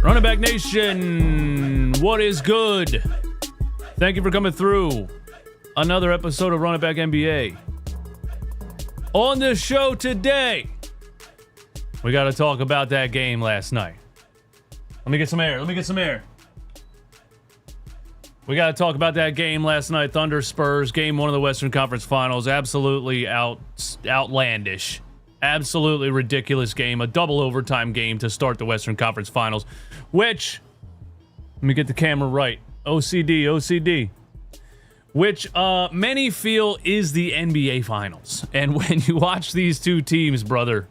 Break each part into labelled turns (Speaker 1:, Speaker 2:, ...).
Speaker 1: Running Back Nation, what is good? Thank you for coming through another episode of Running Back NBA. On this show today, we got to talk about that game last night. Let me get some air. We got to talk about that game last night, Thunder Spurs, game one of the Western Conference Finals. Absolutely outlandish. Absolutely ridiculous game. A double overtime game to start the Western Conference Finals, which, let me get the camera right. OCD. Which many feel is the NBA Finals. And when you watch these two teams, brother,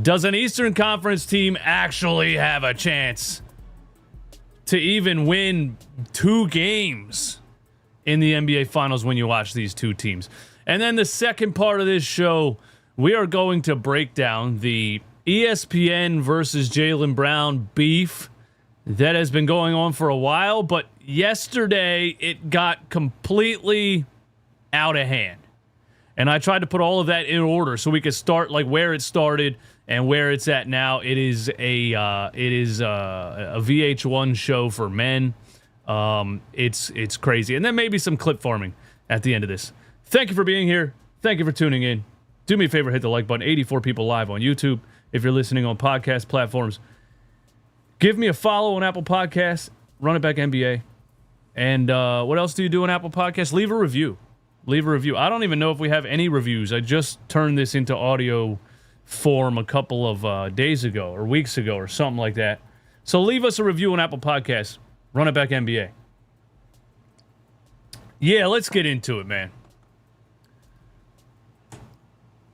Speaker 1: does an Eastern Conference team actually have a chance to even win two games in the NBA Finals when you watch these two teams? And then the second part of this show, we are going to break down the ESPN versus Jaylen Brown beef that has been going on for a while, but yesterday it got completely out of hand. And I tried to put all of that in order so we could start like where it started and where it's at now. It is a VH1 show for men. It's crazy. And then maybe some clip farming at the end of this. Thank you for being here. Thank you for tuning in. Do me a favor, hit the like button. 84 people live on YouTube. If you're listening on podcast platforms, give me a follow on Apple Podcasts, Run It Back NBA. And what else do you do on Apple Podcasts? Leave a review. I don't even know if we have any reviews. I just turned this into audio form a couple of days ago or weeks ago or something like that. So leave us a review on Apple Podcasts, Run It Back NBA. Yeah, let's get into it, man.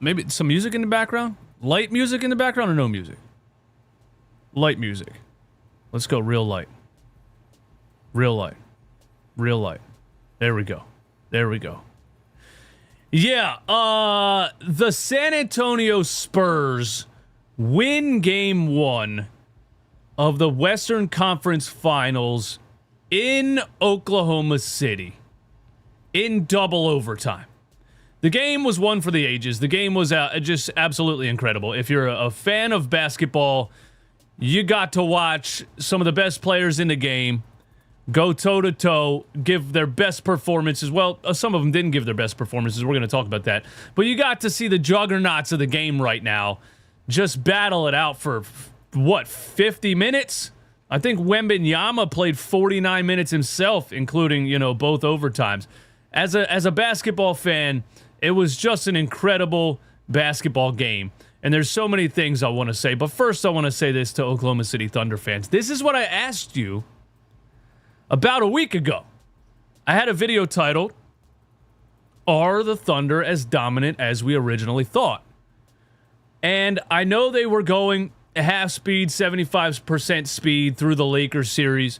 Speaker 1: Maybe some music in the background? Light music in the background or no music? Light music. Let's go real light. Real light. There we go. Yeah, the San Antonio Spurs win game one of the Western Conference Finals in Oklahoma City in double overtime. The game was one for the ages. The game was just absolutely incredible. If you're a fan of basketball, you got to watch some of the best players in the game go toe-to-toe, give their best performances. Well, some of them didn't give their best performances. We're going to talk about that. But you got to see the juggernauts of the game right now just battle it out for, 50 minutes? I think Wembanyama played 49 minutes himself, including, both overtimes. As a basketball fan, it was just an incredible basketball game. And there's so many things I want to say. But first, I want to say this to Oklahoma City Thunder fans. This is what I asked you about a week ago. I had a video titled, "Are the Thunder as dominant as we originally thought?" And I know they were going half speed, 75% speed through the Lakers series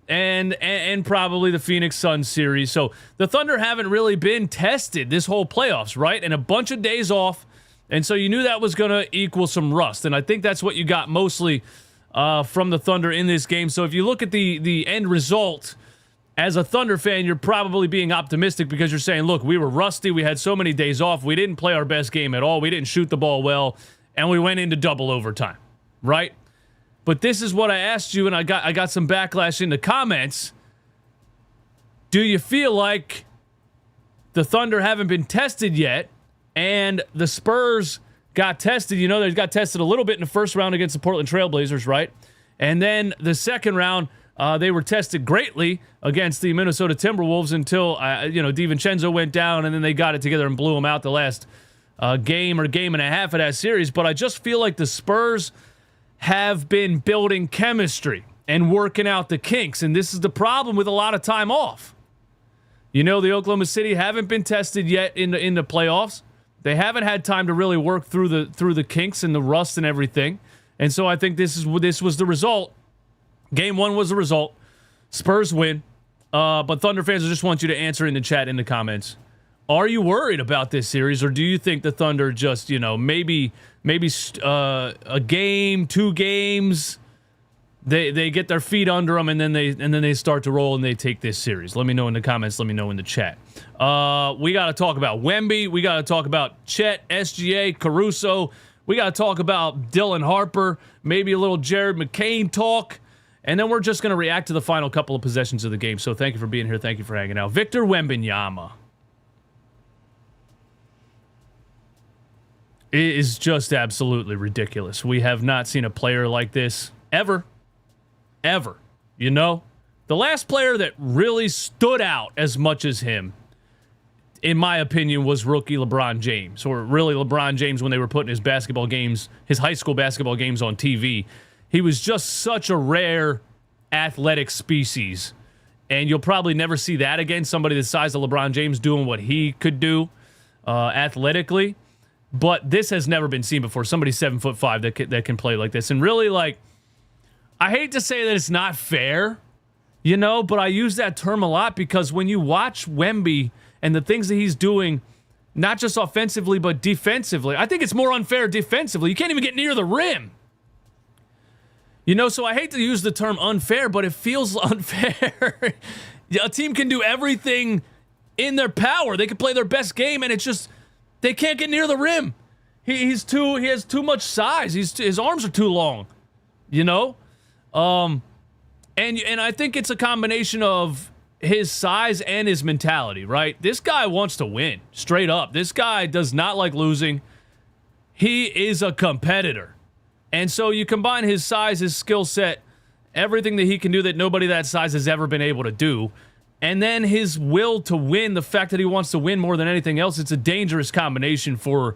Speaker 1: and probably the Phoenix Suns series. So the Thunder haven't really been tested this whole playoffs, right? And a bunch of days off. And so you knew that was going to equal some rust. And I think that's what you got mostly from the Thunder in this game. So if you look at the end result, as a Thunder fan, you're probably being optimistic because you're saying, look, we were rusty. We had so many days off. We didn't play our best game at all. We didn't shoot the ball well. And we went into double overtime, right? But this is what I asked you, and I got some backlash in the comments. Do you feel like the Thunder haven't been tested yet, and the Spurs got tested? They got tested a little bit in the first round against the Portland Trailblazers, right? And then the second round, they were tested greatly against the Minnesota Timberwolves until, DiVincenzo went down, and then they got it together and blew them out the last game or game and a half of that series. But I just feel like the Spurs have been building chemistry and working out the kinks, and this is the problem with a lot of time off. The Oklahoma City haven't been tested yet in the playoffs. They haven't had time to really work through the kinks and the rust and everything. And so I think this was the result. Game one was the result. Spurs win. But Thunder fans, I just want you to answer in the chat, in the comments. Are you worried about this series, or do you think the Thunder just, maybe a game, two games, they get their feet under them, and then they start to roll and they take this series? Let me know in the comments. Let me know in the chat. We got to talk about Wemby. We got to talk about Chet, SGA, Caruso. We got to talk about Dylan Harper, maybe a little Jared McCain talk, and then we're just going to react to the final couple of possessions of the game. So thank you for being here. Thank you for hanging out. Victor Wembanyama. It is just absolutely ridiculous. We have not seen a player like this ever. Ever. You know? The last player that really stood out as much as him, in my opinion, was rookie LeBron James. Or really LeBron James when they were putting his basketball games, his high school basketball games on TV. He was just such a rare athletic species. And you'll probably never see that again. Somebody the size of LeBron James doing what he could do athletically. But this has never been seen before. Somebody 7'5" that can play like this. And really, like, I hate to say that it's not fair, you know, but I use that term a lot because when you watch Wemby and the things that he's doing, not just offensively, but defensively, I think it's more unfair defensively. You can't even get near the rim. You know, so I hate to use the term unfair, but it feels unfair. A team can do everything in their power. They can play their best game, and it's just they can't get near the rim. He has too much size. His arms are too long. You know? And I think it's a combination of his size and his mentality, right? This guy wants to win, straight up. This guy does not like losing. He is a competitor. And so you combine his size, his skill set, everything that he can do that nobody that size has ever been able to do, and then his will to win, the fact that he wants to win more than anything else, it's a dangerous combination for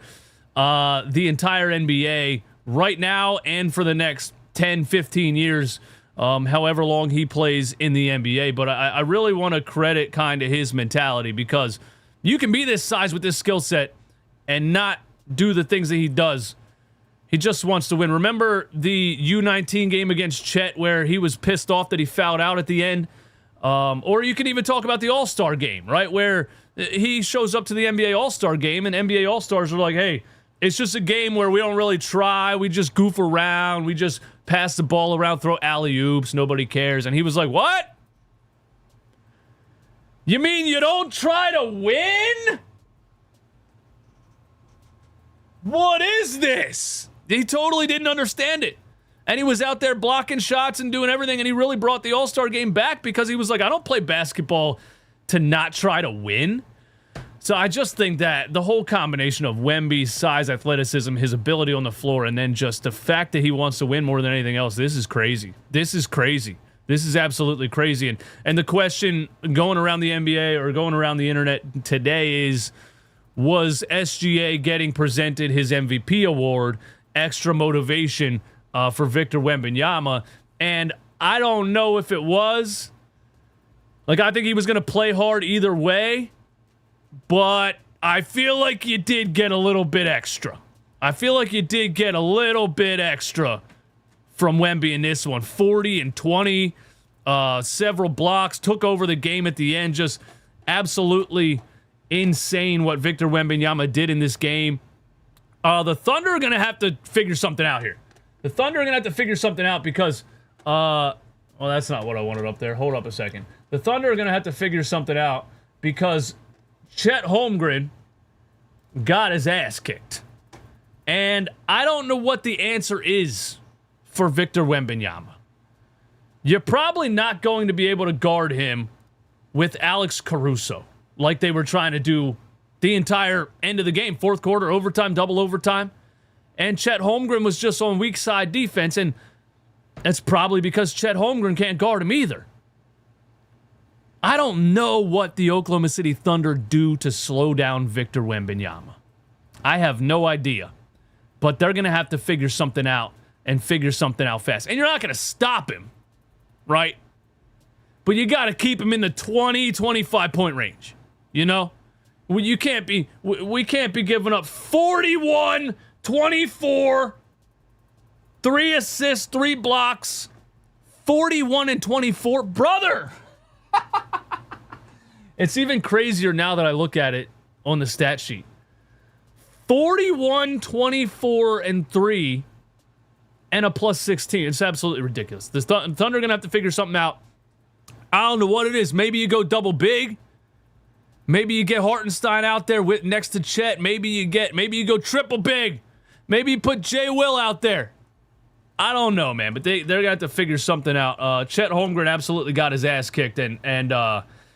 Speaker 1: the entire NBA right now and for the next 10, 15 years, however long he plays in the NBA. But I really want to credit kind of his mentality because you can be this size with this skill set and not do the things that he does. He just wants to win. Remember the U19 game against Chet where he was pissed off that he fouled out at the end? Or you can even talk about the All-Star game, right? Where he shows up to the NBA All-Star game and NBA All-Stars are like, hey, it's just a game where we don't really try. We just goof around. We just pass the ball around, throw alley-oops. Nobody cares. And he was like, what? You mean you don't try to win? What is this? He totally didn't understand it. And he was out there blocking shots and doing everything, and he really brought the All-Star game back because he was like, I don't play basketball to not try to win. So I just think that the whole combination of Wemby's size, athleticism, his ability on the floor, and then just the fact that he wants to win more than anything else, this is crazy. This is crazy. This is absolutely crazy. And the question going around the NBA or going around the internet today is, was SGA getting presented his MVP award extra motivation for Victor Wembanyama? And I don't know if it was. Like, I think he was going to play hard either way, but I feel like you did get a little bit extra. I feel like you did get a little bit extra from Wemby in this one. 40 and 20, several blocks, took over the game at the end. Just absolutely insane what Victor Wembanyama did in this game. The Thunder are going to have to figure something out here. The Thunder are going to have to figure something out because, well, that's not what I wanted up there. Hold up a second. The Thunder are going to have to figure something out because Chet Holmgren got his ass kicked. And I don't know what the answer is for Victor Wembanyama. You're probably not going to be able to guard him with Alex Caruso like they were trying to do the entire end of the game, fourth quarter, overtime, double overtime. And Chet Holmgren was just on weak side defense, and that's probably because Chet Holmgren can't guard him either. I don't know what the Oklahoma City Thunder do to slow down Victor Wembanyama. I have no idea. But they're going to have to figure something out and figure something out fast. And you're not going to stop him, right? But you got to keep him in the 20, 25-point range, you know? We can't be giving up 41, 24, 3 assists, 3 blocks, 41 and 24. Brother! It's even crazier now that I look at it on the stat sheet. 41, 24, and 3, and a plus 16. It's absolutely ridiculous. The Thunder are going to have to figure something out. I don't know what it is. Maybe you go double big. Maybe you get Hartenstein out there next to Chet. Maybe you go triple big. Maybe you put Jay Will out there. I don't know, man, but they're going to have to figure something out. Chet Holmgren absolutely got his ass kicked, and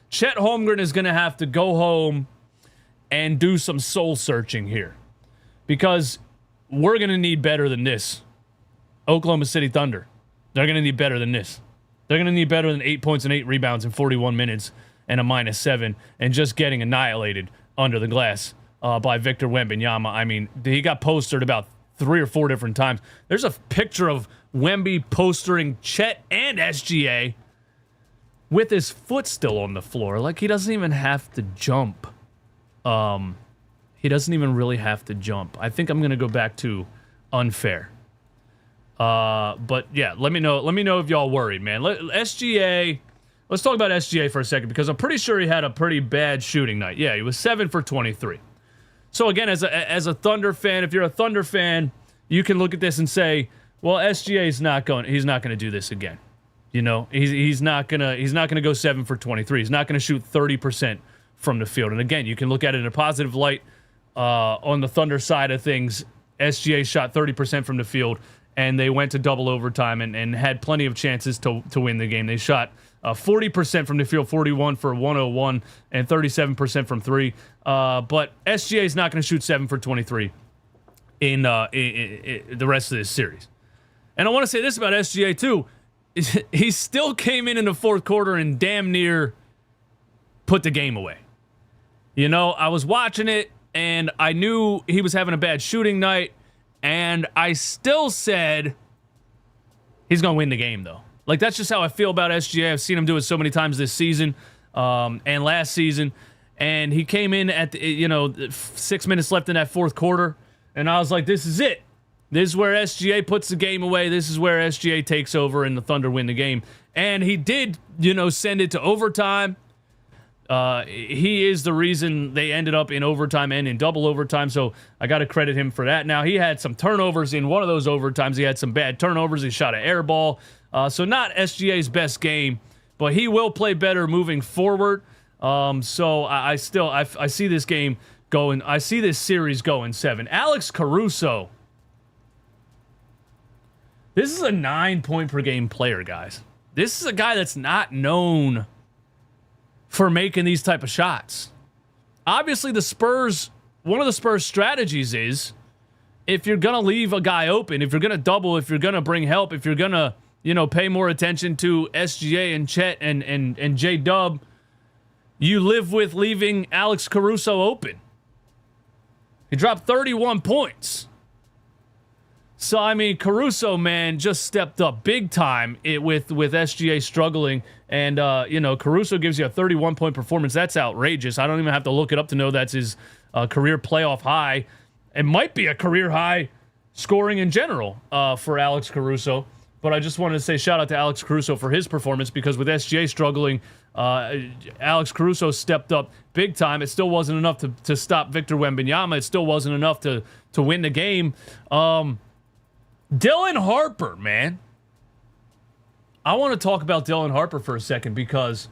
Speaker 1: Chet Holmgren is going to have to go home and do some soul searching here, because we're going to need better than this. Oklahoma City Thunder. They're going to need better than this. They're going to need better than 8 points and 8 rebounds in 41 minutes and a -7 and just getting annihilated under the glass by Victor Wembanyama. I mean, he got postered about 3 or 4 different times. There's a picture of Wemby postering Chet and SGA with his foot still on the floor. Like, he doesn't even have to jump. He doesn't even really have to jump. I think I'm going to go back to unfair. But yeah, let me know if y'all worried, man. SGA, let's talk about SGA for a second, because I'm pretty sure he had a pretty bad shooting night. Yeah, he was 7 for 23. So again, as a Thunder fan, if you're a Thunder fan, you can look at this and say, well, SGA is not going to do this again. You know, he's not gonna go 7 for 23. He's not gonna shoot 30% from the field. And again, you can look at it in a positive light. On the Thunder side of things, SGA shot 30% from the field, and they went to double overtime and had plenty of chances to win the game. They shot 40% from the field, 41 for 101, and 37% from 3. But SGA is not going to shoot 7 for 23 in the rest of this series. And I want to say this about SGA too. He still came in the fourth quarter and damn near put the game away. You know, I was watching it, and I knew he was having a bad shooting night, and I still said he's going to win the game, though. Like, that's just how I feel about SGA. I've seen him do it so many times this season and last season. And he came in at, 6 minutes left in that fourth quarter, and I was like, this is it. This is where SGA puts the game away. This is where SGA takes over and the Thunder win the game. And he did, send it to overtime. He is the reason they ended up in overtime and in double overtime, so I got to credit him for that. Now, he had some turnovers in one of those overtimes. He had some bad turnovers. He shot an air ball. So not SGA's best game, but he will play better moving forward. So I see this game going, I see this series going 7. Alex Caruso. This is a 9-point-per-game player, guys. This is a guy that's not known for making these type of shots. Obviously, one of the Spurs strategies is, if you're going to leave a guy open, if you're going to double, if you're going to bring help, if you're going to, pay more attention to SGA and Chet and J-Dub, you live with leaving Alex Caruso open. He dropped 31 points. So, I mean, Caruso, man, just stepped up big time with SGA struggling. And, Caruso gives you a 31-point performance. That's outrageous. I don't even have to look it up to know that's his career playoff high. It might be a career high scoring in general for Alex Caruso. But I just wanted to say shout out to Alex Caruso for his performance, because with SGA struggling, Alex Caruso stepped up big time. It still wasn't enough to stop Victor Wembanyama. It still wasn't enough to win the game. Dylan Harper, man. I want to talk about Dylan Harper for a second, because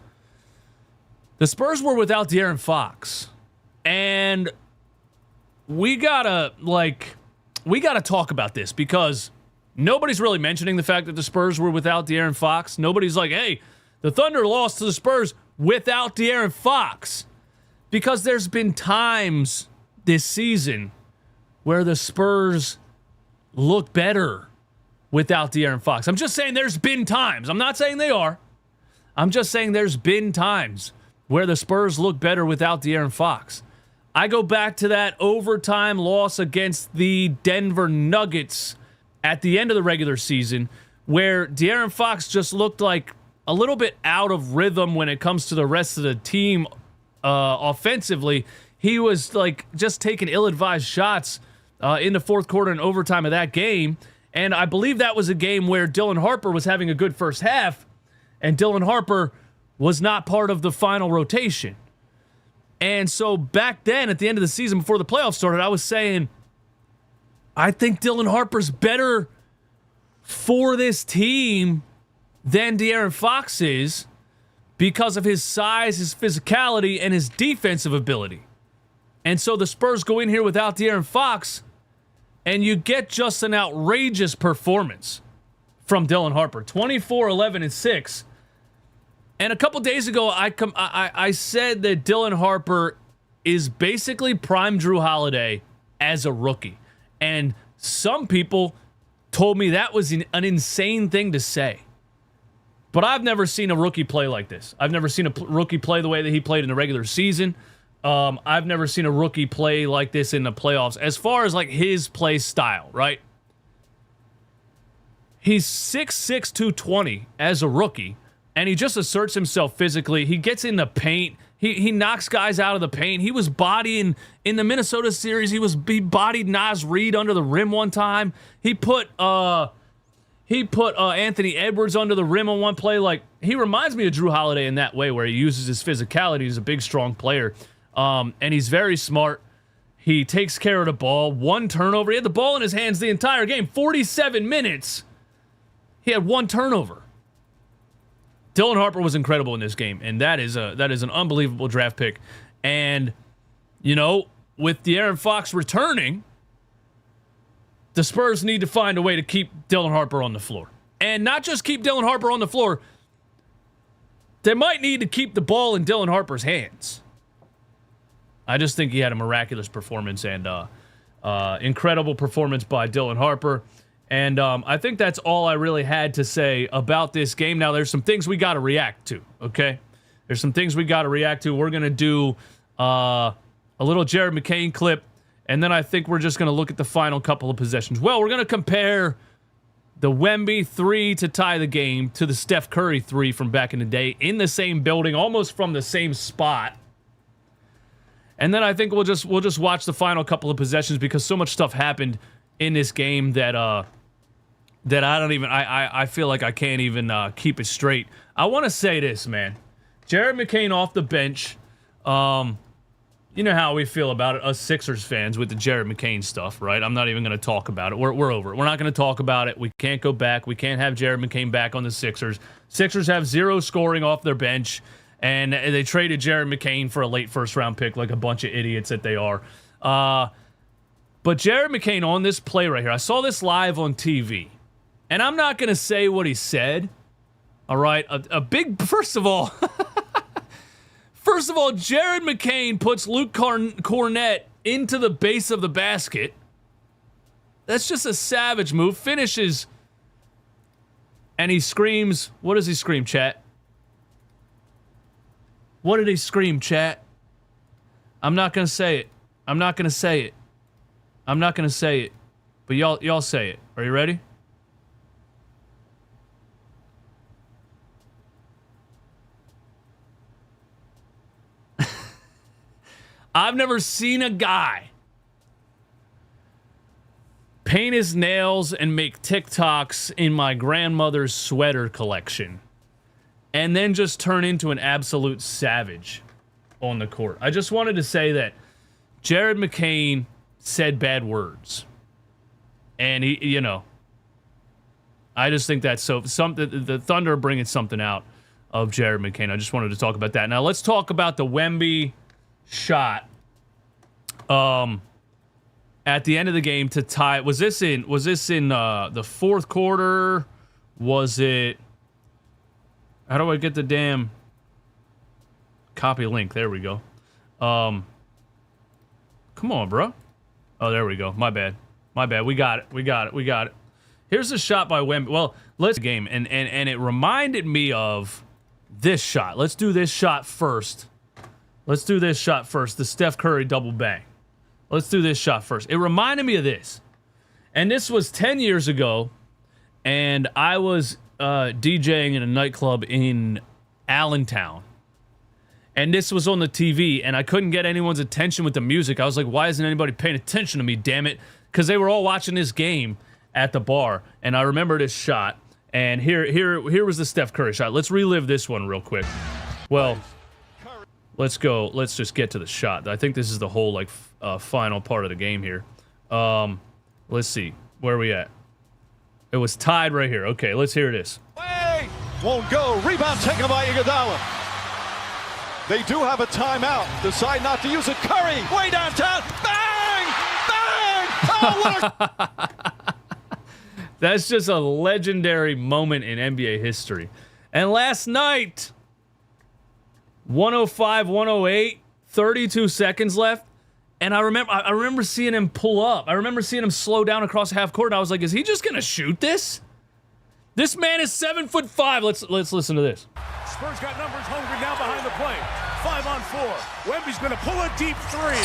Speaker 1: the Spurs were without De'Aaron Fox. And we gotta talk about this, because nobody's really mentioning the fact that the Spurs were without De'Aaron Fox. Nobody's like, hey, the Thunder lost to the Spurs without De'Aaron Fox. Because there's been times this season where the Spurs look better without De'Aaron Fox. I'm just saying there's been times. I'm not saying they are. I'm just saying there's been times where the Spurs look better without De'Aaron Fox. I go back to that overtime loss against the Denver Nuggets at the end of the regular season, where De'Aaron Fox just looked like a little bit out of rhythm when it comes to the rest of the team offensively. He was like just taking ill-advised shots in the fourth quarter and overtime of that game. And I believe that was a game where Dylan Harper was having a good first half, and Dylan Harper was not part of the final rotation. And so back then, at the end of the season, before the playoffs started, I was saying, I think Dylan Harper's better for this team than De'Aaron Fox is, because of his size, his physicality, and his defensive ability. And so the Spurs go in here without De'Aaron Fox, and you get just an outrageous performance from Dylan Harper. 24, 11, and 6. And a couple days ago, I said that Dylan Harper is basically prime Drew Holiday as a rookie. And some people told me that was an insane thing to say. But I've never seen a rookie play like this. I've never seen a rookie play the way that he played in the regular season. I've never seen a rookie play like this in the playoffs. As far as like his play style, right? He's 6'6", 220 as a rookie, and he just asserts himself physically. He gets in the paint. He knocks guys out of the paint. He was bodying in the Minnesota series. He bodied Naz Reid under the rim one time. He put Anthony Edwards under the rim on one play. Like, he reminds me of Drew Holiday in that way, where he uses his physicality. He's a big, strong player, and he's very smart. He takes care of the ball. One turnover. He had the ball in his hands the entire game. 47 minutes. He had one turnover. Dylan Harper was incredible in this game, and that is an unbelievable draft pick. And, you know, with De'Aaron Fox returning, the Spurs need to find a way to keep Dylan Harper on the floor. And not just keep Dylan Harper on the floor, they might need to keep the ball in Dylan Harper's hands. I just think he had a miraculous performance and incredible performance by Dylan Harper. And I think that's all I really had to say about this game. Now, there's some things we got to react to, okay? There's some things we got to react to. We're going to do a little Jared McCain clip, and then I think we're just going to look at the final couple of possessions. Well, we're going to compare the Wemby 3 to tie the game to the Steph Curry 3 from back in the day in the same building, almost from the same spot. And then I think we'll just watch the final couple of possessions because so much stuff happened in this game that I feel like I can't even keep it straight. I want to say this, man. Jared McCain off the bench. You know how we feel about it, us Sixers fans, with the Jared McCain stuff, right? I'm not even going to talk about it. We're over it. We're not going to talk about it. We can't go back. We can't have Jared McCain back on the Sixers. Sixers have 0 scoring off their bench, and they traded Jared McCain for a late first-round pick like a bunch of idiots that they are. But Jared McCain on this play right here, I saw this live on TV. And I'm not going to say what he said. All right. First of all, Jared McCain puts Luke Cornett into the base of the basket. That's just a savage move. Finishes. And he screams. What does he scream, chat? What did he scream, chat? I'm not going to say it. I'm not going to say it. I'm not going to say it. But y'all say it. Are you ready? I've never seen a guy paint his nails and make TikToks in my grandmother's sweater collection and then just turn into an absolute savage on the court. I just wanted to say that Jared McCain said bad words. And he, you know, I just think that's the Thunder are bringing something out of Jared McCain. I just wanted to talk about that. Now let's talk about the Wemby shot at the end of the game to tie. Was this in the fourth quarter? Was it? How do I get the damn copy link? There we go. Come on, bro. Oh, there we go. My bad. We got it. Here's a shot by Wemby. Well, let's game and it reminded me of this shot. Let's do this shot first. The Steph Curry double bang. Let's do this shot first. It reminded me of this. And this was 10 years ago. And I was DJing in a nightclub in Allentown. And this was on the TV. And I couldn't get anyone's attention with the music. I was like, why isn't anybody paying attention to me, damn it? Because they were all watching this game at the bar. And I remember this shot. And here was the Steph Curry shot. Let's relive this one real quick. Well, let's go. Let's just get to the shot. I think this is the whole final part of the game here. Let's see. Where are we at? It was tied right here. Okay, let's hear this.
Speaker 2: Way won't go. Rebound taken by Iguodala. They do have a timeout. Decide not to use it. Curry way downtown. Bang! Bang!
Speaker 1: That's just a legendary moment in NBA history. And last night, 105-108, 32 seconds left. And I remember seeing him pull up. I remember seeing him slow down across half court. And I was like, is he just going to shoot this? This man is 7'5". Let's listen to this.
Speaker 3: Spurs got numbers hungry now behind the play. 5-on-4. Wemby's going to pull a deep three.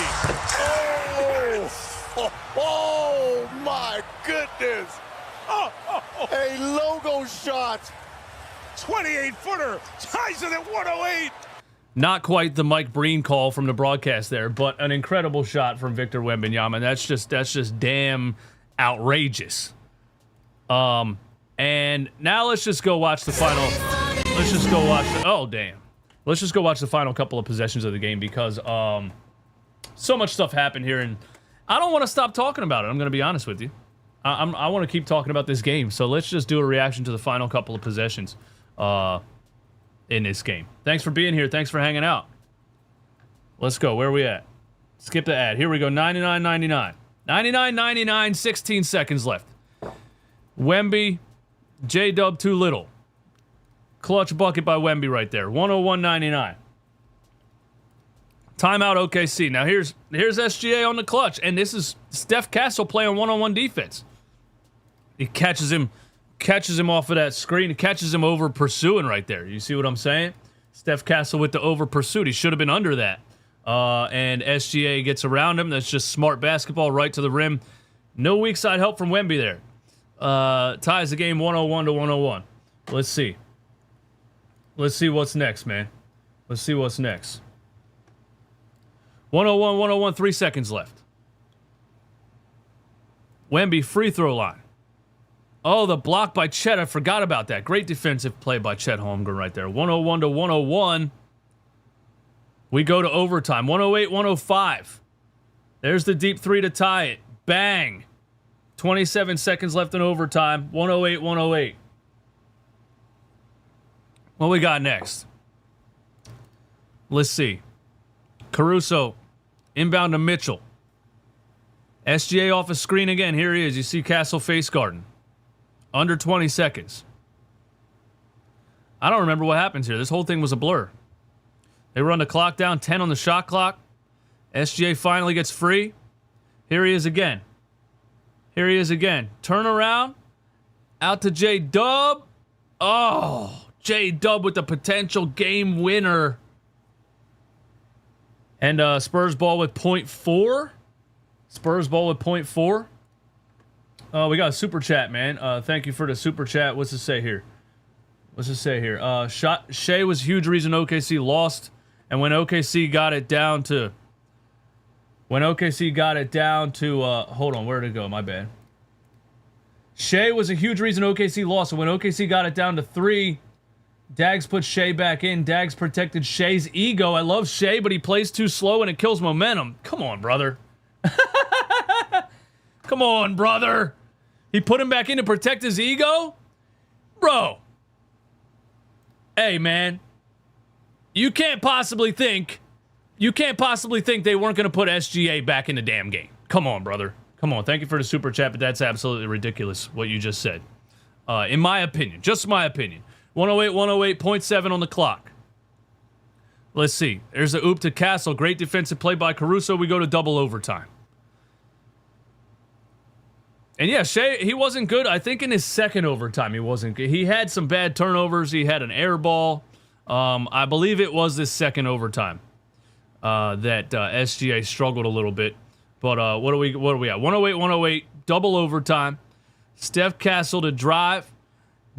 Speaker 4: Oh my goodness. A logo shot.
Speaker 3: 28-footer. Ties it at 108.
Speaker 1: Not quite the Mike Breen call from the broadcast there, but an incredible shot from Victor Wembanyama. That's just damn outrageous. And now let's just go watch the final. Let's just go watch Let's just go watch the final couple of possessions of the game because so much stuff happened here, and I don't want to stop talking about it. I'm going to be honest with you. I want to keep talking about this game, so let's just do a reaction to the final couple of possessions in this game. Thanks for being here. Thanks for hanging out. Let's go. Where are we at? Skip the ad. Here we go. 99-99. 99-99, 16 seconds left. Wemby, J-Dub too little. Clutch bucket by Wemby right there. 101-99. Timeout OKC. Now here's SGA on the clutch, and this is Steph Castle playing one-on-one defense. He catches him off of that screen. He catches him over pursuing right there. You see what I'm saying? Steph Castle with the over pursuit. He should have been under that. And SGA gets around him. That's just smart basketball right to the rim. No weak side help from Wemby there. Ties the game 101-101. Let's see. Let's see what's next, man. Let's see what's next. 101-101, 3 seconds left. Wemby free throw line. Oh, the block by Chet. I forgot about that. Great defensive play by Chet Holmgren right there. 101-101. We go to overtime. 108-105. There's the deep three to tie it. Bang. 27 seconds left in overtime. 108-108. What we got next? Let's see. Caruso inbound to Mitchell. SGA off a screen again. Here he is. You see Castle face guarding. Under 20 seconds. I don't remember what happens here. This whole thing was a blur. They run the clock down. 10 on the shot clock. SGA finally gets free. Here he is again. Here he is again. Turn around. Out to J-Dub. Oh, J-Dub with the potential game winner. And Spurs ball with 0.4. Spurs ball with 0.4. We got a super chat, man. Thank you for the super chat. What's it say here? Shea was a huge reason OKC lost. And when OKC got it down to... hold on, where'd it go? My bad. Shea was a huge reason OKC lost. And when OKC got it down to 3... Dags put Shea back in. Dags protected Shea's ego. I love Shea, but he plays too slow and it kills momentum. Come on, brother. Come on, brother. He put him back in to protect his ego? Bro. Hey, man. You can't possibly think they weren't going to put SGA back in the damn game. Come on, brother. Come on. Thank you for the super chat, but that's absolutely ridiculous what you just said. In my opinion. Just my opinion. 108, 0.7 on the clock. Let's see. There's a oop to Castle. Great defensive play by Caruso. We go to double overtime. And yeah, Shea, he wasn't good. I think in his second overtime, he wasn't good. He had some bad turnovers. He had an air ball. I believe it was this second overtime that SGA struggled a little bit. But what are we at? 108, double overtime. Steph Castle to drive.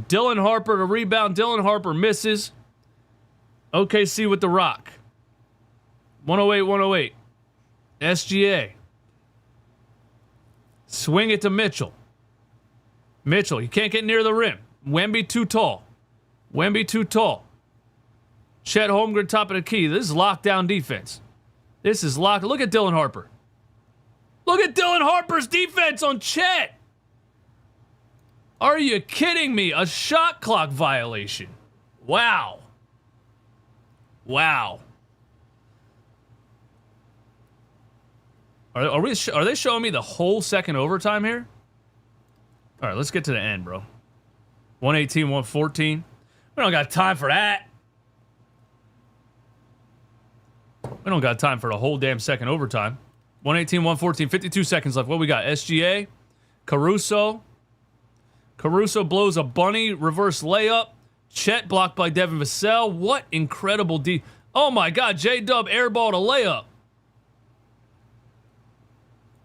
Speaker 1: Dylan Harper to rebound. Dylan Harper misses. OKC with the rock. 108. SGA. Swing it to Mitchell. Mitchell, he can't get near the rim. Wemby too tall. Chet Holmgren top of the key. This is lockdown defense. This is locked. Look at Dylan Harper. Look at Dylan Harper's defense on Chet. Are you kidding me? A shot clock violation. Wow. Are they showing me the whole second overtime here? All right, let's get to the end, bro. 118, 114. We don't got time for that. We don't got time for the whole damn second overtime. 118, 114, 52 seconds left. What we got? SGA, Caruso. Caruso blows a bunny reverse layup. Chet blocked by Devin Vassell. What incredible D. Oh my God, J-Dub airballed a layup.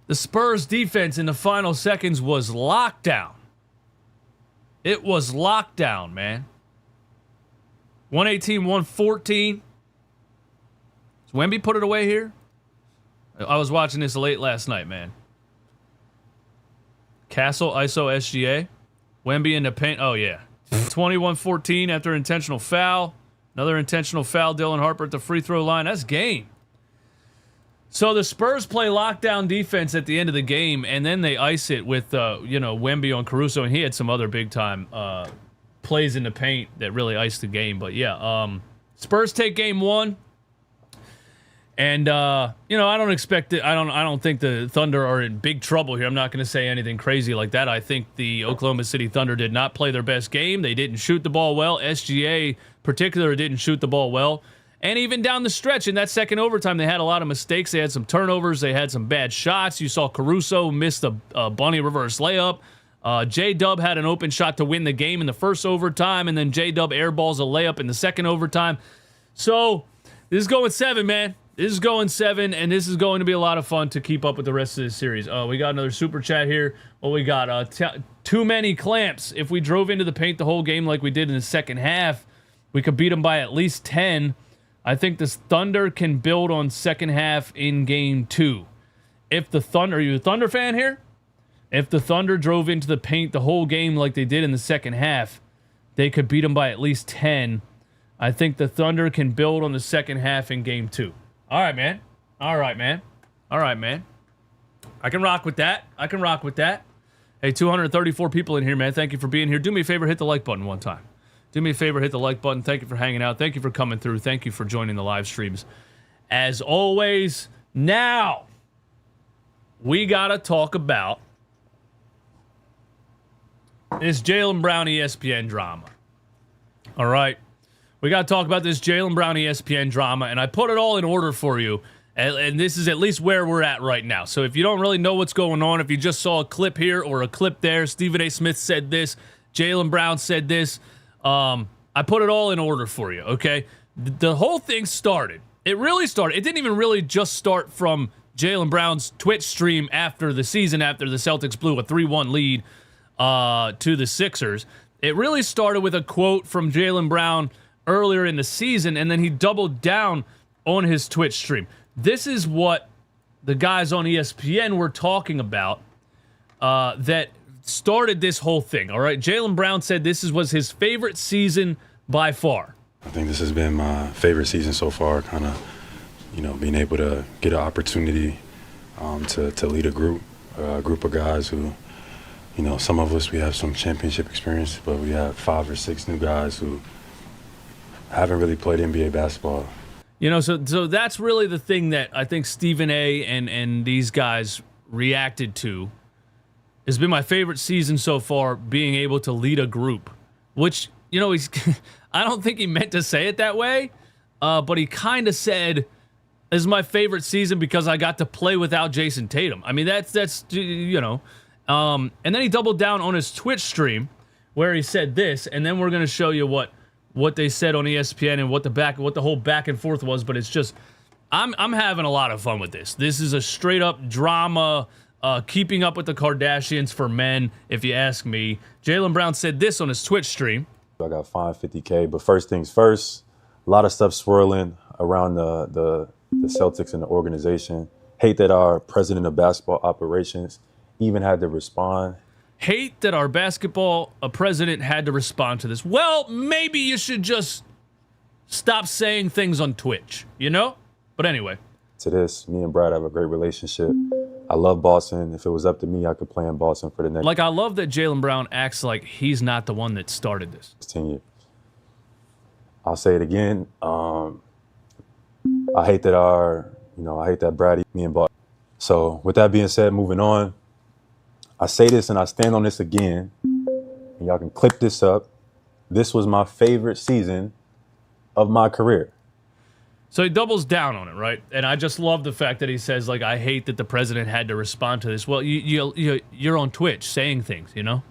Speaker 1: The Spurs defense in the final seconds was lockdown. It was lockdown, man. 118, 114. Does Wemby put it away here? I was watching this late last night, man. Castle, ISO, SGA. Wemby in the paint. Oh, yeah. 21-14 after intentional foul. Another intentional foul. Dylan Harper at the free throw line. That's game. So the Spurs play lockdown defense at the end of the game, and then they ice it with, Wemby on Caruso, and he had some other big-time plays in the paint that really iced the game. But, yeah, Spurs take game one. And I don't expect it. I don't think the Thunder are in big trouble here. I'm not going to say anything crazy like that. I think the Oklahoma City Thunder did not play their best game. They didn't shoot the ball well. SGA, particular, didn't shoot the ball well. And even down the stretch in that second overtime, they had a lot of mistakes. They had some turnovers. They had some bad shots. You saw Caruso miss the bunny reverse layup. J-Dub had an open shot to win the game in the first overtime, and then J-Dub airballs a layup in the second overtime. So this is going 7, man. This is going 7, and this is going to be a lot of fun to keep up with the rest of this series. We got another super chat here. Well, we got too many clamps. If we drove into the paint the whole game like we did in the second half, we could beat them by at least 10. I think this Thunder can build on second half in game 2. If the Thunder, are you a Thunder fan here? If the Thunder drove into the paint the whole game like they did in the second half, they could beat them by at least 10. I think the Thunder can build on the second half in game 2. All right, man. All right, man. I can rock with that. Hey, 234 people in here, man. Thank you for being here. Do me a favor, hit the like button one time. Do me a favor, hit the like button. Thank you for hanging out. Thank you for coming through. Thank you for joining the live streams. As always, now we got to talk about this Jaylen Brown ESPN drama. All right. We got to talk about this Jaylen Brown ESPN drama, and I put it all in order for you, and this is at least where we're at right now. So if you don't really know what's going on, if you just saw a clip here or a clip there, Stephen A. Smith said this, Jaylen Brown said this, I put it all in order for you, okay? The whole thing started. It really started. It didn't even really just start from Jaylen Brown's Twitch stream after the season, after the Celtics blew a 3-1 lead to the Sixers. It really started with a quote from Jaylen Brown earlier in the season, and then he doubled down on his Twitch stream. This is what the guys on ESPN were talking about that started this whole thing, all right? Jaylen Brown said this was his favorite season by far.
Speaker 5: I think this has been my favorite season so far, kind of, being able to get an opportunity to lead a group of guys who, some of us, we have some championship experience, but we have 5 or 6 new guys who haven't really played NBA basketball.
Speaker 1: So that's really the thing that I think Stephen A. and these guys reacted to. It's been my favorite season so far, being able to lead a group, which, he's I don't think he meant to say it that way, but he kind of said, this is my favorite season because I got to play without Jason Tatum. I mean, that's and then he doubled down on his Twitch stream where he said this, and then we're going to show you what they said on ESPN and what the whole back and forth was, but it's just, I'm having a lot of fun with this. This is a straight up drama, keeping up with the Kardashians for men, if you ask me. Jaylen Brown said this on his Twitch stream.
Speaker 5: I got fined $50K, but first things first, a lot of stuff swirling around the Celtics and the organization. Hate that our president of basketball operations even had to respond.
Speaker 1: Hate that our basketball president had to respond to this. Well, maybe you should just stop saying things on Twitch, But anyway.
Speaker 5: To this, me and Brad have a great relationship. I love Boston. If it was up to me, I could play in Boston for the next.
Speaker 1: I love that Jaylen Brown acts like he's not the one that started this.
Speaker 5: 10 years. I'll say it again. I hate that I hate that Brady, me and Boston. So with that being said, moving on, I say this and I stand on this again, and y'all can clip this up. This was my favorite season of my career.
Speaker 1: So he doubles down on it, right? And I just love the fact that he says, like, I hate that the president had to respond to this. Well, you're on Twitch saying things, you know?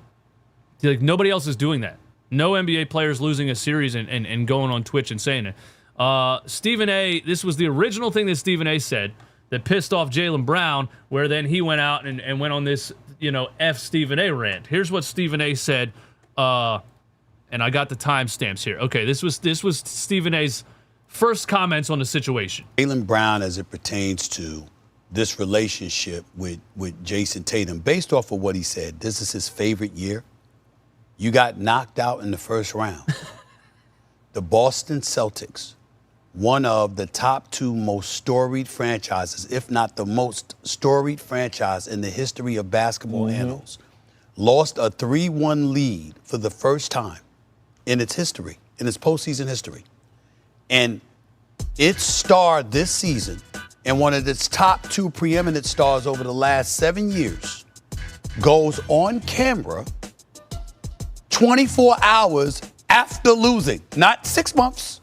Speaker 1: Like, nobody else is doing that. No NBA players losing a series and going on Twitch and saying it. Stephen A., this was the original thing that Stephen A. said that pissed off Jaylen Brown, where then he went out and went on this, F Stephen A. rant. Here's what Stephen A. said, and I got the timestamps here. Okay, this was Stephen A.'s first comments on the situation.
Speaker 6: Jaylen Brown, as it pertains to this relationship with Jason Tatum, based off of what he said, this is his favorite year. You got knocked out in the first round. The Boston Celtics, one of the top 2 most storied franchises, if not the most storied franchise in the history of basketball annals, lost a 3-1 lead for the first time in its history, in its postseason history. And its star this season, and one of its top 2 preeminent stars over the last 7 years, goes on camera 24 hours after losing. Not 6 months,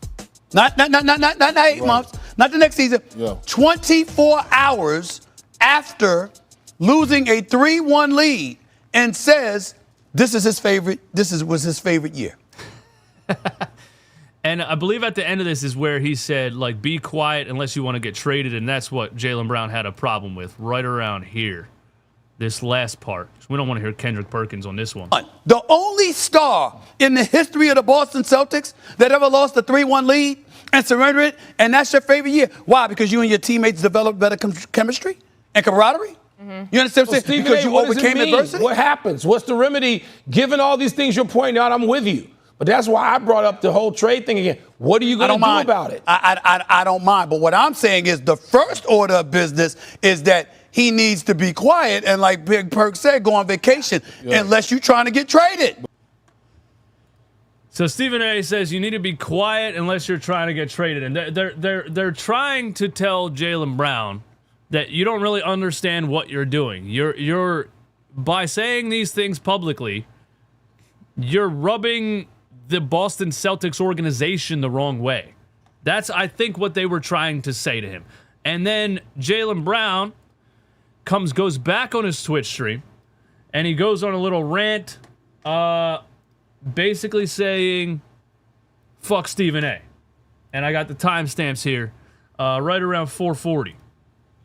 Speaker 6: not 8 months, not the next season.
Speaker 4: Yeah.
Speaker 6: 24 hours after losing a 3-1 lead, and says this was his favorite year.
Speaker 1: And I believe at the end of this is where he said, like, be quiet unless you want to get traded, and that's what Jaylen Brown had a problem with right around here. This last part. We don't want to hear Kendrick Perkins on this one.
Speaker 6: The only star in the history of the Boston Celtics that ever lost a 3-1 lead and surrendered it, and that's your favorite year. Why? Because you and your teammates developed better chemistry and camaraderie? You understand what I'm saying? Because you overcame adversity?
Speaker 7: What happens? What's the remedy? Given all these things you're pointing out, I'm with you. But that's why I brought up the whole trade thing again. What are you going to do about it?
Speaker 6: I don't mind. But what I'm saying is the first order of business is that he needs to be quiet and, like Big Perk said, go on vacation unless you're trying to get traded.
Speaker 1: So Stephen A. says you need to be quiet unless you're trying to get traded. And they're trying to tell Jaylen Brown that you don't really understand what you're doing. You're by saying these things publicly, you're rubbing the Boston Celtics organization the wrong way. That's, I think, what they were trying to say to him. And then Jaylen Brown goes back on his Twitch stream, and he goes on a little rant, basically saying, fuck Stephen A. And I got the timestamps here, right around 4:40.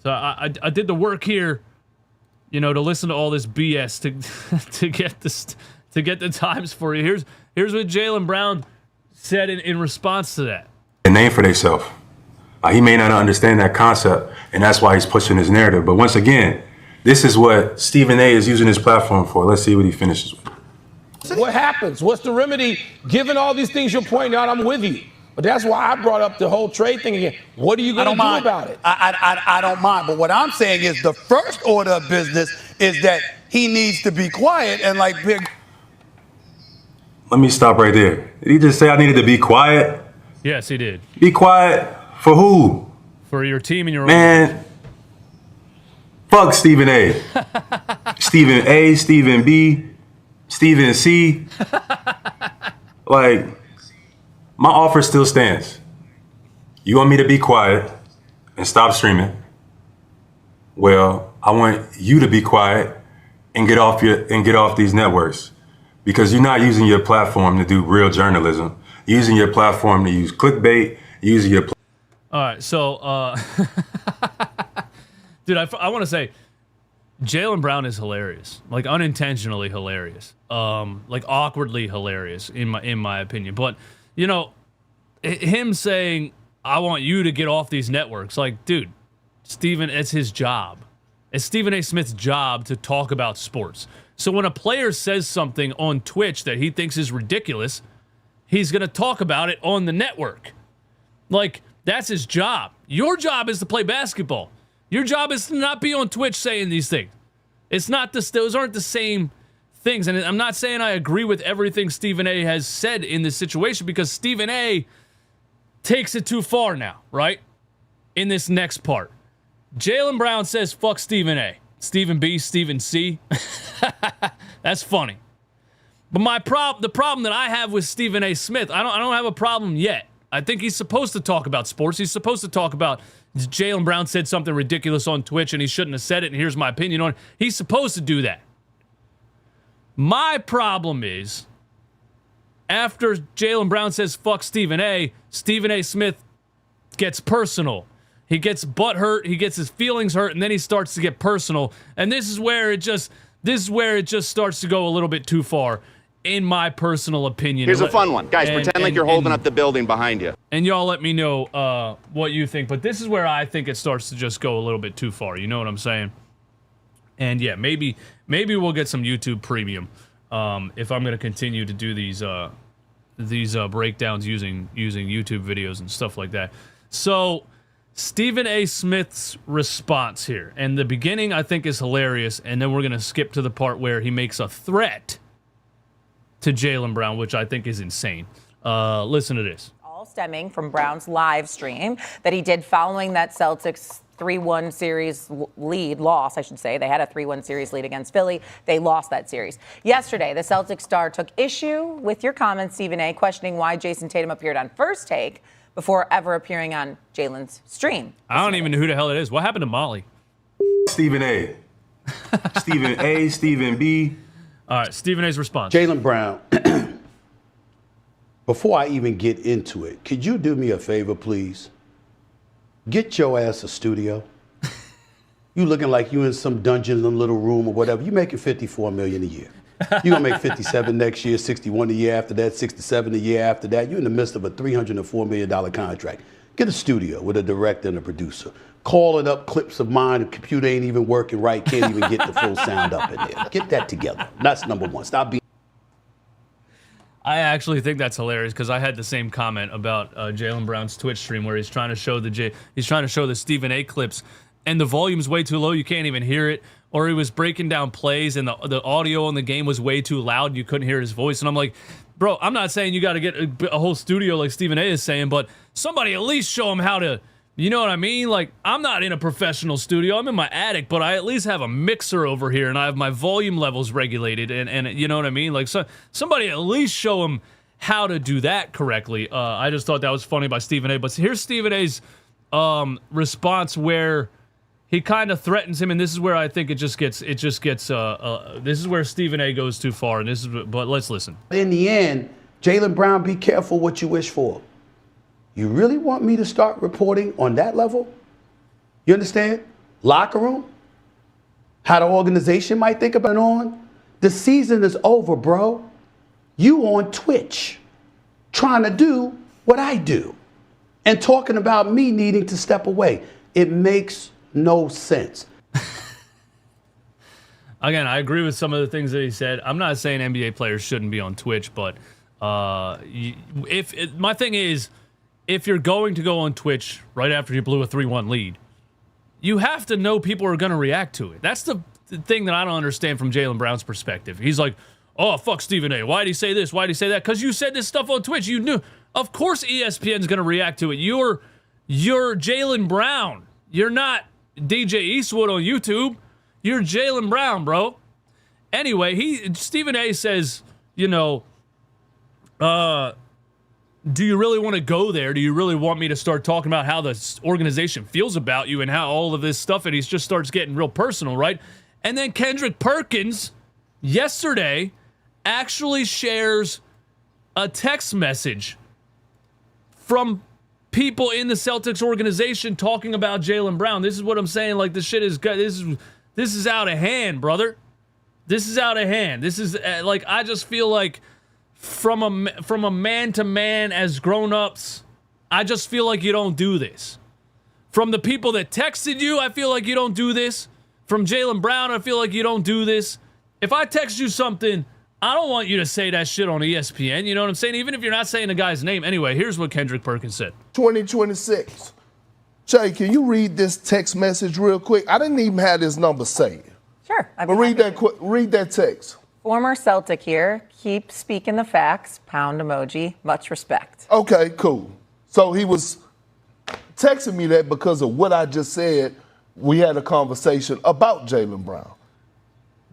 Speaker 1: So I did the work here, to listen to all this BS to get the times for you. Here's what Jaylen Brown said in response to that.
Speaker 5: A name for themselves. He may not understand that concept, and that's why he's pushing his narrative. But once again, this is what Stephen A. is using his platform for. Let's see what he finishes with.
Speaker 7: What happens? What's the remedy? Given all these things you're pointing out, I'm with you. But that's why I brought up the whole trade thing again. What are you going to do about it?
Speaker 6: I don't mind. But what I'm saying is the first order of business is that he needs to be quiet and, like Big.
Speaker 5: Let me stop right there. Did he just say I needed to be quiet?
Speaker 1: Yes, he did.
Speaker 5: Be quiet for who?
Speaker 1: For your team and your
Speaker 5: man. Fuck Stephen A. Stephen A, Stephen B, Stephen C. Like, my offer still stands. You want me to be quiet and stop streaming? Well, I want you to be quiet and get off these networks, because you're not using your platform to do real journalism. You're using your platform to use clickbait. You're using your.
Speaker 1: All right, so, dude, I want to say, Jaylen Brown is hilarious, like unintentionally hilarious, like awkwardly hilarious in my opinion. But him saying, "I want you to get off these networks," like, dude, Stephen, it's his job. It's Stephen A. Smith's job to talk about sports. So when a player says something on Twitch that he thinks is ridiculous, he's going to talk about it on the network. Like, that's his job. Your job is to play basketball. Your job is to not be on Twitch saying these things. Those aren't the same things. And I'm not saying I agree with everything Stephen A. has said in this situation, because Stephen A. takes it too far now, right? In this next part. Jaylen Brown says, fuck Stephen A. Stephen B, Stephen C. That's funny. But the problem that I have with Stephen A. Smith, I don't have a problem yet. I think he's supposed to talk about sports. He's supposed to talk about Jaylen Brown said something ridiculous on Twitch and he shouldn't have said it, and here's my opinion on it. He's supposed to do that. My problem is, after Jaylen Brown says fuck Stephen A. Smith gets personal. He gets butthurt, he gets his feelings hurt, and then he starts to get personal. And this is where it just starts to go a little bit too far, in my personal opinion.
Speaker 8: Here's a fun one. Guys, pretend like you're holding up the building behind you.
Speaker 1: And y'all let me know what you think. But this is where I think it starts to just go a little bit too far. You know what I'm saying? And yeah, maybe we'll get some YouTube premium if I'm going to continue to do these breakdowns using YouTube videos and stuff like that. So Stephen A. Smith's response here, and the beginning I think is hilarious, and then we're going to skip to the part where he makes a threat to Jaylen Brown, which I think is insane. Listen to this.
Speaker 9: All stemming from Brown's live stream that he did following that Celtics 3-1 series loss, I should say. They had a 3-1 series lead against Philly. They lost that series. Yesterday, the Celtics star took issue with your comments, Stephen A., questioning why Jason Tatum appeared on First Take before ever appearing on Jaylen's stream.
Speaker 1: I don't even know who the hell it is. What happened to Molly?
Speaker 10: Stephen A. Stephen A, Stephen B.
Speaker 1: All right, Stephen A.'s response.
Speaker 6: Jaylen Brown, before I even get into it, could you do me a favor, please? Get your ass a studio. You looking like you in some dungeon, some little room or whatever. You making $54 million a year. You're going to make 57 next year, 61 the year after that, 67 the year after that. You're in the midst of a $304 million contract. Get a studio with a director and a producer. Calling up clips of mine, the computer ain't even working right, can't even get the full sound up in there. Get that together. That's number one. Stop being...
Speaker 1: I actually think that's hilarious because I had the same comment about Jaylen Brown's Twitch stream where he's trying to show the Stephen A. clips and the volume's way too low, you can't even hear it. Or he was breaking down plays and the audio on the game was way too loud, you couldn't hear his voice. And I'm like, bro, I'm not saying you got to get a whole studio like Stephen A. is saying, but somebody at least show him how to, you know what I mean? Like, I'm not in a professional studio, I'm in my attic, but I at least have a mixer over here and I have my volume levels regulated and you know what I mean? Like, somebody at least show him how to do that correctly. I just thought that was funny by Stephen A. But here's Stephen A.'s response where he kind of threatens him, and this is where I think it just gets. This is where Stephen A. goes too far, but let's listen.
Speaker 6: In the end, Jaylen Brown, be careful what you wish for. You really want me to start reporting on that level? You understand? Locker room? How the organization might think about it on? The season is over, bro. You on Twitch, trying to do what I do, and talking about me needing to step away. It makes no sense.
Speaker 1: Again, I agree with some of the things that he said. I'm not saying NBA players shouldn't be on Twitch, but my thing is, if you're going to go on Twitch right after you blew a 3-1 lead, you have to know people are going to react to it. That's the thing that I don't understand from Jaylen Brown's perspective. He's like, oh, fuck Stephen A. Why'd he say this? Why'd he say that? Because you said this stuff on Twitch. You knew. Of course ESPN's going to react to it. You're Jaylen Brown. You're not DJ Eastwood on YouTube. You're Jaylen Brown, bro. Anyway, Stephen A. says, you know, do you really want to go there? Do you really want me to start talking about how the organization feels about you and how all of this stuff? And he just starts getting real personal, right? And then Kendrick Perkins yesterday actually shares a text message from people in the Celtics organization talking about Jaylen Brown. This is what I'm saying. Like, this shit is good. This is out of hand, brother. This is out of hand. This is like, I just feel like from a man to man as grown-ups, I just feel like you don't do this. From the people that texted you, I feel like you don't do this. From Jaylen Brown, I feel like you don't do this. If I text you something, I don't want you to say that shit on ESPN. You know what I'm saying? Even if you're not saying the guy's name. Anyway, here's what Kendrick Perkins said.
Speaker 11: 2026. Jay, can you read this text message real quick? I didn't even have this number saved.
Speaker 9: Sure.
Speaker 11: But read that text.
Speaker 9: Former Celtic here. Keep speaking the facts. Pound emoji. Much respect.
Speaker 11: Okay, cool. So he was texting me that because of what I just said we had a conversation about Jaylen Brown.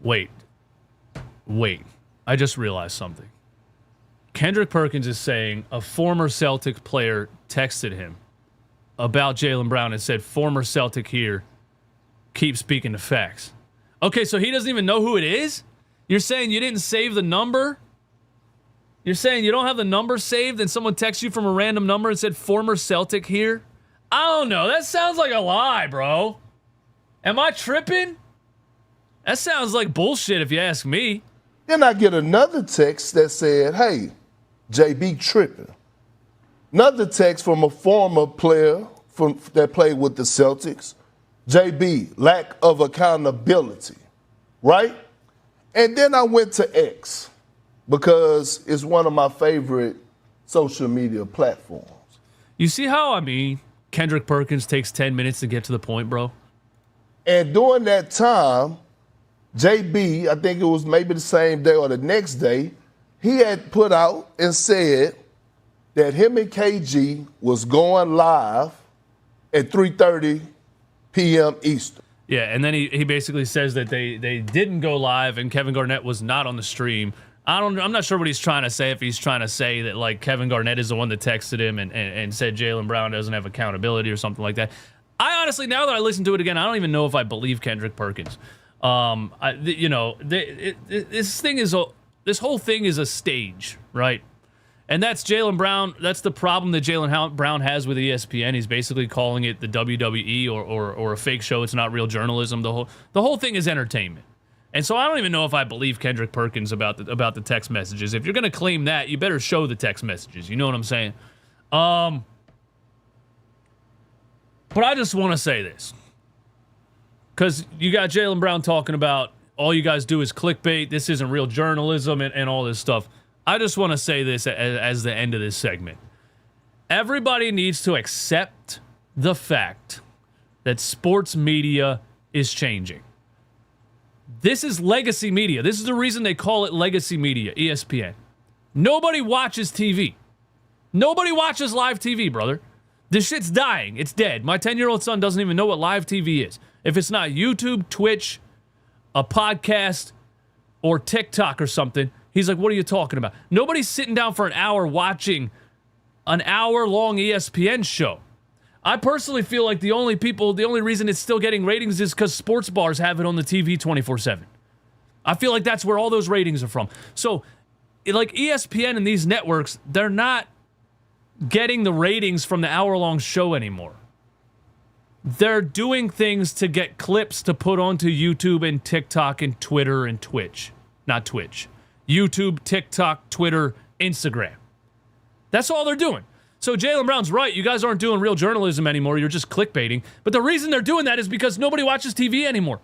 Speaker 1: Wait. I just realized something. Kendrick Perkins is saying a former Celtic player texted him about Jaylen Brown and said, former Celtic here, keep speaking the facts. Okay, so he doesn't even know who it is? You're saying you didn't save the number? You're saying you don't have the number saved and someone texts you from a random number and said, former Celtic here? I don't know. That sounds like a lie, bro. Am I tripping? That sounds like bullshit if you ask me.
Speaker 11: Then I get another text that said, hey, JB tripping. Another text from a former player that played with the Celtics. JB, lack of accountability, right? And then I went to X because it's one of my favorite social media platforms.
Speaker 1: You see how, Kendrick Perkins takes 10 minutes to get to the point, bro?
Speaker 11: And during that time, JB, I think it was maybe the same day or the next day, he had put out and said that him and KG was going live at 3:30 p.m. Eastern.
Speaker 1: Yeah, and then he basically says that they didn't go live and Kevin Garnett was not on the stream. I'm not sure what he's trying to say, if he's trying to say that like Kevin Garnett is the one that texted him and said Jaylen Brown doesn't have accountability or something like that. I honestly, now that I listen to it again, I don't even know if I believe Kendrick Perkins. This whole thing is a stage, right? And that's Jaylen Brown. That's the problem that Jaylen Brown has with ESPN. He's basically calling it the WWE or a fake show. It's not real journalism. The whole thing is entertainment. And so I don't even know if I believe Kendrick Perkins about the text messages. If you're going to claim that, you better show the text messages. You know what I'm saying? But I just want to say this. Because you got Jaylen Brown talking about all you guys do is clickbait. This isn't real journalism and all this stuff. I just want to say this as the end of this segment. Everybody needs to accept the fact that sports media is changing. This is legacy media. This is the reason they call it legacy media, ESPN. Nobody watches TV. Nobody watches live TV, brother. This shit's dying. It's dead. My 10-year-old son doesn't even know what live TV is. If it's not YouTube, Twitch, a podcast, or TikTok or something, he's like, what are you talking about? Nobody's sitting down for an hour watching an hour-long ESPN show. I personally feel like the only reason it's still getting ratings is because sports bars have it on the TV 24/7. I feel like that's where all those ratings are from. So, like ESPN and these networks, they're not getting the ratings from the hour-long show anymore. They're doing things to get clips to put onto YouTube and TikTok and Twitter and Twitch. Not Twitch. YouTube, TikTok, Twitter, Instagram. That's all they're doing. So Jaylen Brown's right. You guys aren't doing real journalism anymore. You're just clickbaiting. But the reason they're doing that is because nobody watches TV anymore.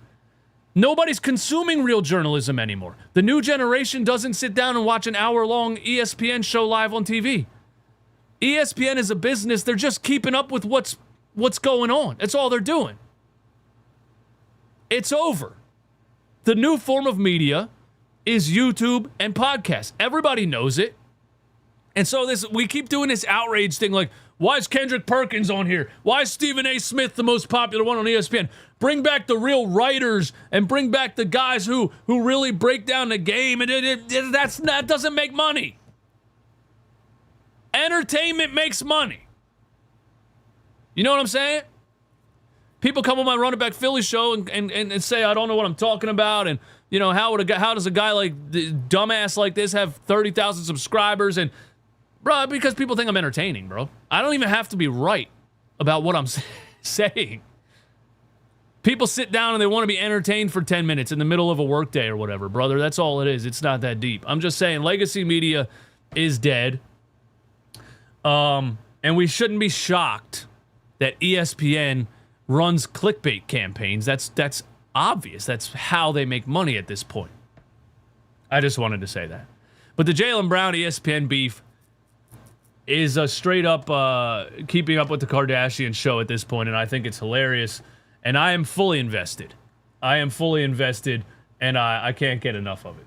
Speaker 1: Nobody's consuming real journalism anymore. The new generation doesn't sit down and watch an hour-long ESPN show live on TV. ESPN is a business. They're just keeping up with what's going on. That's all they're doing. It's over. The new form of media is YouTube and podcasts. Everybody knows it. And so we keep doing this outrage thing like, why is Kendrick Perkins on here? Why is Stephen A. Smith the most popular one on ESPN? Bring back the real writers and bring back the guys who really break down the game. And that doesn't make money. Entertainment makes money. You know what I'm saying? People come on my Run It Back Philly show and say, I don't know what I'm talking about. And, you know, how does a guy like the dumbass like this have 30,000 subscribers? And, bro, because people think I'm entertaining, bro. I don't even have to be right about what I'm saying. People sit down and they want to be entertained for 10 minutes in the middle of a workday or whatever, brother. That's all it is. It's not that deep. I'm just saying legacy media is dead. And we shouldn't be shocked that ESPN runs clickbait campaigns. That's obvious. That's how they make money at this point. I just wanted to say that. But the Jaylen Brown ESPN beef is a straight up keeping up with the Kardashian show at this point, and I think it's hilarious. And I am fully invested. And I can't get enough of it.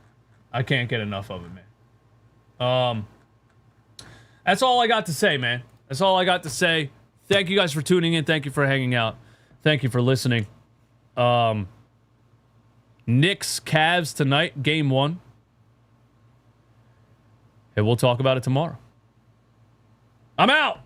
Speaker 1: I can't get enough of it, man. That's all I got to say, man. That's all I got to say. Thank you guys for tuning in. Thank you for hanging out. Thank you for listening. Knicks, Cavs tonight, game 1. And we'll talk about it tomorrow. I'm out.